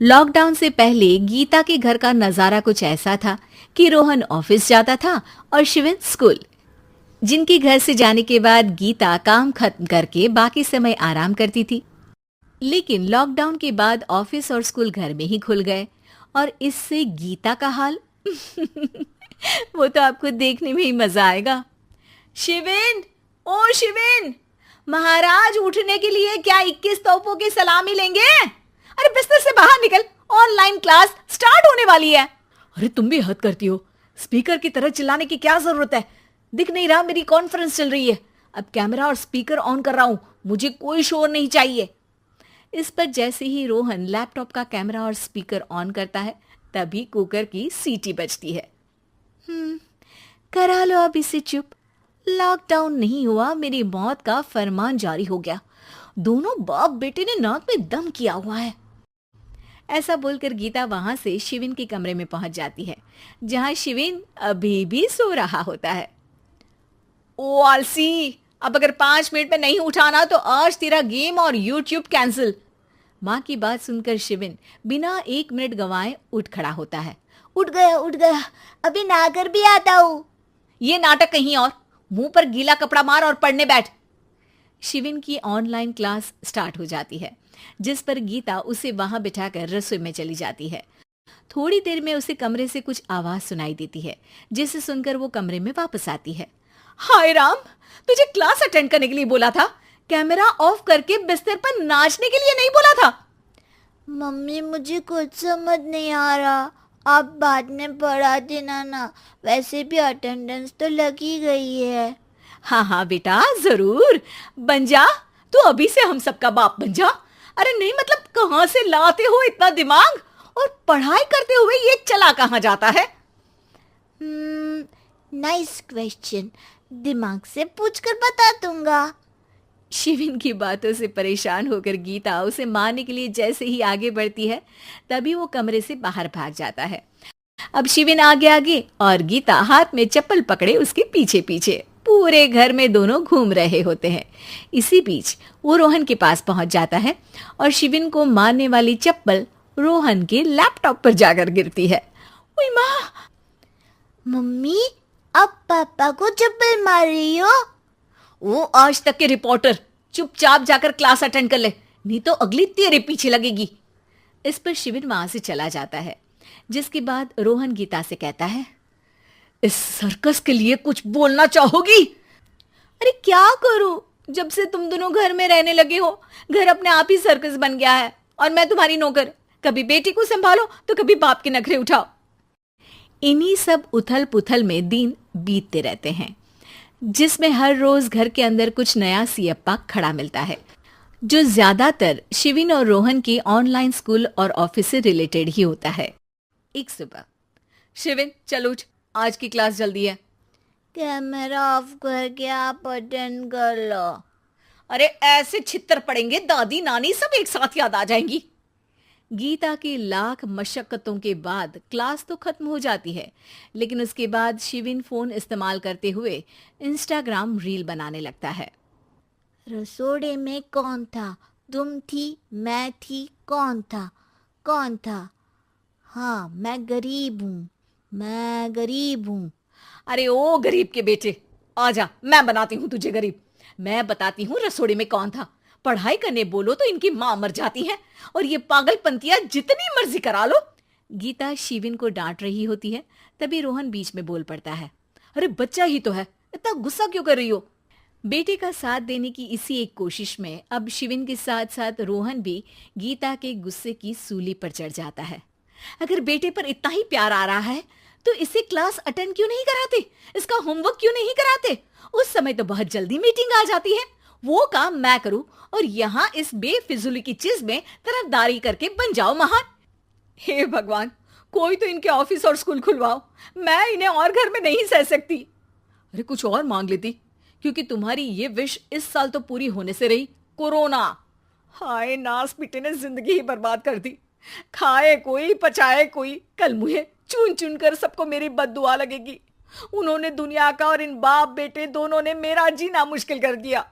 Lockdown से पहले गीता के घर का नजारा कुछ ऐसा था कि रोहन ऑफिस जाता था और शिविन स्कूल। जिनके घर से जाने के बाद गीता काम खत्म करके बाकी समय आराम करती थी। लेकिन लॉकडाउन के बाद ऑफिस और स्कूल घर में ही खुल गए और इससे गीता का हाल वो तो आपको देखने में ही मजा आएगा। शिविन, ओ शिविन, महाराज उठने के लिए क्या 21 तोपों की सलामी लेंगे? अरे बिस्तर से बाहर निकल, ऑनलाइन क्लास स्टार्ट होने वाली है। अरे तुम भी हद करती हो, स्पीकर की तरह चिल्लाने की क्या जरूरत है? दिख नहीं रहा मेरी कॉन्फ्रेंस चल रही है। अब कैमरा और स्पीकर ऑन कर रहा हूं, मुझे कोई शोर नहीं चाहिए। इस पर जैसे ही रोहन लैपटॉप का कैमरा और स्पीकर ऑन करता है तभी कुकर की सीटी बजती है। करा लो अब इसे चुप। लॉकडाउन नहीं हुआ, मेरी मौत का फरमान जारी हो गया। दोनों बाप बेटे ने नाक में दम किया हुआ है। ऐसा बोलकर गीता वहां से शिविन के कमरे में पहुंच जाती है, जहां शिविन अभी भी सो रहा होता है। ओ आलसी, अब अगर 5 मिनट में नहीं उठाना तो आज तेरा गेम और यूट्यूब कैंसिल। माँ की बात सुनकर शिविन बिना 1 मिनट गंवाए उठ खड़ा होता है। उठ गया, अभी नागर भी आता हूँ। ये नाटक कहीं और, मुंह पर गीला कपड़ा मार और पढ़ने बैठ। शिविन की ऑनलाइन क्लास स्टार्ट हो जाती है, जिस पर गीता उसे वहां बिठाकर रसोई में चली जाती है। थोड़ी देर में उसे कमरे से कुछ आवाज सुनाई देती है, जिसे सुनकर वो कमरे में वापस आती है। हाय राम, तुझे क्लास अटेंड करने के लिए बोला था, कैमरा ऑफ करके बिस्तर पर नाचने के लिए नहीं बोला था। मम्मी मुझे कुछ समझ नहीं आ रहा, आप बाद में पढ़ा देना ना, वैसे भी अटेंडेंस तो लगी गई है। हाँ हाँ बेटा, जरूर बन जा, तू अभी से हम सबका बाप बन जा। अरे नहीं मतलब कहाँ से लाते हो इतना दिमाग, और पढ़ाई करते हुए ये चला कहाँ जाता है? नाइस क्वेश्चन, दिमाग से पूछकर बता दूंगा। शिविन की बातों से परेशान होकर गीता उसे मारने के लिए जैसे ही आगे बढ़ती है तभी वो कमरे से बाहर भाग जाता है। अब शिविन आगे आगे और गीता हाथ में चप्पल पकड़े उसके पीछे पीछे पूरे घर में दोनों घूम रहे होते हैं। इसी बीच वो रोहन के पास पहुंच जाता है और शिविन को मारने वाली चप्पल रोहन के लैपटॉप पर जाकर गिरती है। ओए माँ! मम्मी, अब पापा को चप्पल मार रही हो? वो आज तक के रिपोर्टर, चुपचाप जाकर क्लास अटेंड कर ले, नहीं तो अगली तेरे पीछे लगेगी। इस पर शिविन वहां से चला जाता है, जिसके बाद रोहन गीता से कहता है, इस सर्कस के लिए कुछ बोलना चाहोगी? अरे क्या करूं, जब से तुम दोनों घर में रहने लगे हो घर अपने आप ही सर्कस बन गया है और मैं तुम्हारी नौकर। कभी बेटी को संभालो तो कभी बाप के नखरे उठाओ। इन्हीं सब उथल पुथल में दिन बीतते रहते हैं, जिसमें हर रोज घर के अंदर कुछ नया सियप्पा खड़ा मिलता है, जो ज्यादातर शिविन और रोहन के ऑनलाइन स्कूल और ऑफिस से रिलेटेड ही होता है। एक सुबह, शिविन चल उठ, आज की क्लास जल्दी है। कैमरा ऑफ करके आप अटेंड कर लो। अरे ऐसे छित्तर पड़ेंगे, दादी नानी सब एक साथ याद आ जाएंगी। गीता की लाख मशक्कतों के बाद क्लास तो खत्म हो जाती है, लेकिन उसके बाद शिविन फोन इस्तेमाल करते हुए इंस्टाग्राम रील बनाने लगता है। रसोड़े में कौन था? तुम थी, मैं थी, कौन था? कौन था? हाँ, मैं गरीब हूँ। अरे ओ गरीब के बेटे, आजा, मैं बनाती हूँ तुझे गरीब। मैं बताती हूँ रसोड़े में कौन था। पढ़ाई करने बोलो तो इनकी माँ मर जाती है और ये पागलपंतियां जितनी मर्जी करा लो। गीता शिविन को डांट रही होती है, तभी रोहन बीच में बोल पड़ता है। अरे बच्चा ही तो है, इतना गुस्सा क्यों कर रही हो? बेटे का साथ देने की इसी एक कोशिश में अब शिविन के साथ साथ रोहन भी गीता के गुस्से की सूली पर चढ़ जाता है। अगर बेटे पर इतना ही प्यार आ रहा है तो इसे क्लास अटेंड क्यों नहीं कराते, इसका होमवर्क क्यों नहीं कराते? उस समय तो बहुत जल्दी मीटिंग आ जाती है, वो काम मैं करूं और यहाँ इस बेफिजुली की चीज में तरफदारी करके बन जाओ महान। हे भगवान, कोई तो इनके ऑफिस और स्कूल खुलवाओ, मैं इन्हें और घर में नहीं सह सकती। अरे कुछ और मांग लेती, क्योंकि तुम्हारी ये विश इस साल तो पूरी होने से रही, कोरोना। हाय नास पिटे ने जिंदगी ही बर्बाद कर दी। खाए कोई पचाए कोई, कल मुझे चुन चुन कर सबको मेरी बद्दुआ लगेगी। उन्होंने दुनिया का और इन बाप बेटे दोनों ने मेरा जीना मुश्किल कर दिया।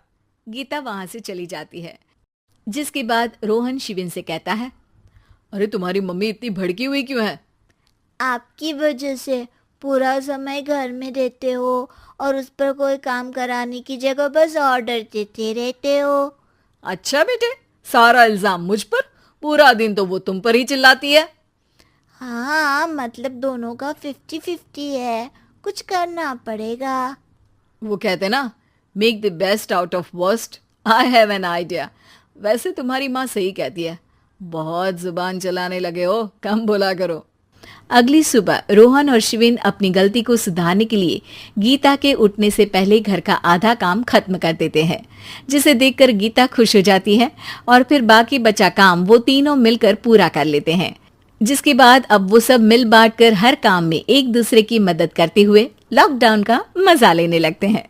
गीता वहां से चली जाती है, जिसके बाद रोहन शिविन से कहता है, अरे तुम्हारी मम्मी इतनी भड़की हुई क्यों है? आपकी वजह से पूरा समय घर में रहते हो और उस पर कोई काम कराने की जगह बस ऑर्डर देते रहते हो। अच्छा बेटे, सारा इल्जाम मुझ पर? पूरा दिन तो वो तुम पर ही चिल्लाती है। हाँ, मतलब दोनों का 50-50 है, कुछ करना पड़ेगा। वो कहते ना, make the best out of worst. I have an idea. वैसे तुम्हारी माँ सही कहती है, बहुत जुबान चलाने लगे हो, कम बोला करो। अगली सुबह रोहन और शिवेन अपनी गलती को सुधारने के लिए गीता के उठने से पहले घर का आधा काम खत्म कर देते हैं, जिसे देखकर गीता खुश हो जाती है और फिर बाकी बचा काम वो तीनों मिलकर पूरा कर लेते हैं। जिसके बाद अब वो सब मिल बांट कर हर काम में एक दूसरे की मदद करते हुए लॉकडाउन का मजा लेने लगते हैं।